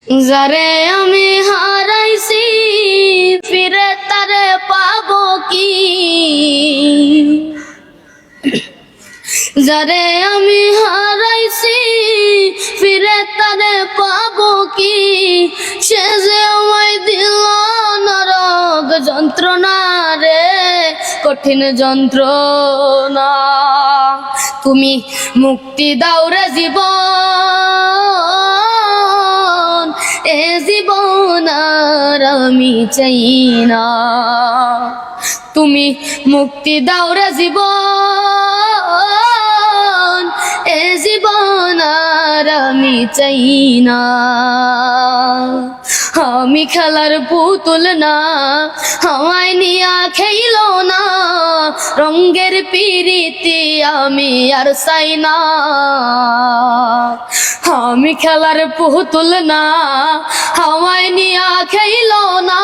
যারে আমি হারাইছি ফিরে তারে পাবো কি, যারে আমি হারাইছি ফিরে তারে পাবো কি, সে যে আমায় দিল নরক যন্ত্রণা রে, কঠিন যন্ত্রণা। তুমি মুক্তি দাও রে জীবন, এ জীবন আর আমি চাই না। তুমি মুক্তি দাও রে জীবন, এ জীবন আর আমি চাই না। আমি খেলার পুতুল না, আমায় নিয়া খেইল না, রঙ্গের পিরিতি আমি আর চাই না। আমি খেলার পুতুল না, আমায় নিয়া খেইল না,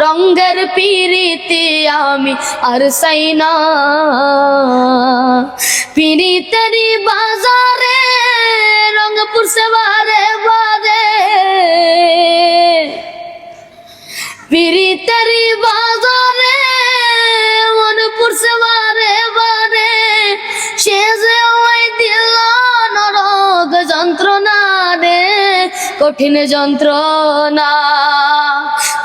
রঙ্গের পিরিতি আমি আর চাই না। পিরিতেরি বাজারে রংপুর সে বারে বারে, পিরিতেরি বাজারে মনপুর সে বারে বারে, সে যে ওই দিল নরক যন্ত্রণা রে, কঠিন যন্ত্রণা।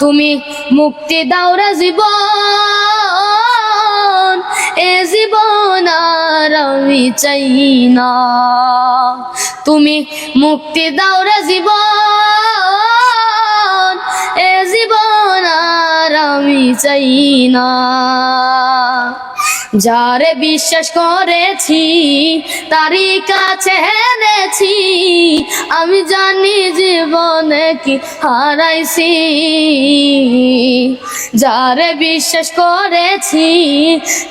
তুমি মুক্তি দাও রে জীবন, এ জীবন আর আমি চাই না। তুমি মুক্তি দাও রে জীবন, এ জীবন আর আমি চাই না। যারে বিশ্বাস করেছি তারই কাছে এনেছি, আমি জানি জীবনে কি হারাইছি। যারে বিশ্বাস করেছি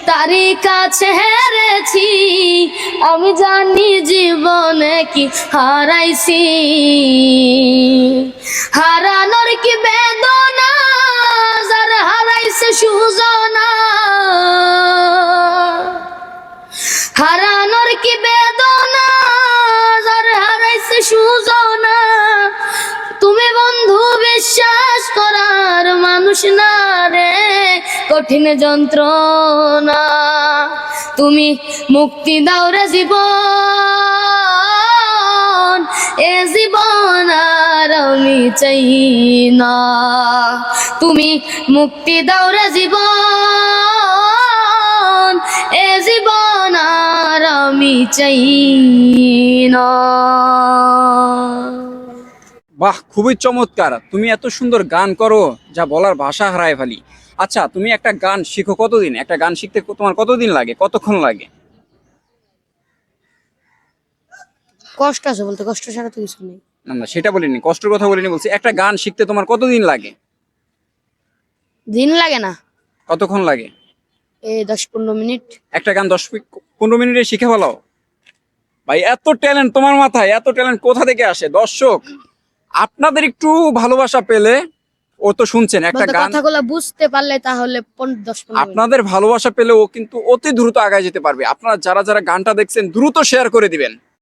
তারই কাছে হেরেছি, আমি জানি জীবনে কি হারাইছি। হারানোর কি বেদনা, যার হারাইছে সুজনা, হারানোর কি বেদনা, যার হারাইছে সুজনা। তুমি বন্ধু বিশ্বাস করার মানুষ না রে, কঠিন যন্ত্রণা। তুমি মুক্তি দাও রে জীবন, এ জীবন আর আমি চাই না। তুমি মুক্তি দাও রে জীবন, এ জীবন আর আমি চাই না। বাহ, খুবই চমৎকার। তুমি এত সুন্দর গান করো যা বলার ভাষা হারায় ফেলি। আচ্ছা, তুমি একটা গান শিখো কতদিন? একটা গান শিখতে তোমার কতদিন লাগে, কতক্ষণ লাগে? কষ্ট আছে বলতে, কষ্ট ছাড়া তো কিছু নেই। না না, সেটা বলিনি, কষ্টের কথা বলিনি, বলছি একটা গান শিখতে তোমার কতদিন লাগে? দিন লাগে না, কতক্ষণ লাগে? এই 10-15 মিনিট। একটা গান 10-15 মিনিটে শিখে ফেলাও? ভাই, এত ট্যালেন্ট তোমার মাথায়, এত ট্যালেন্ট কোথা থেকে আসে? দর্শক আপনাদের একটু ভালোবাসা পেলে, ও তো শুনছেন একটা গান, কথাগুলো বুঝতে পারলে তাহলে 10-15 আপনাদের ভালোবাসা পেলে ও কিন্তু অতি দ্রুত আগায় যেতে পারবে। আপনারা যারা যারা গানটা দেখছেন দ্রুত শেয়ার করে দিবেন।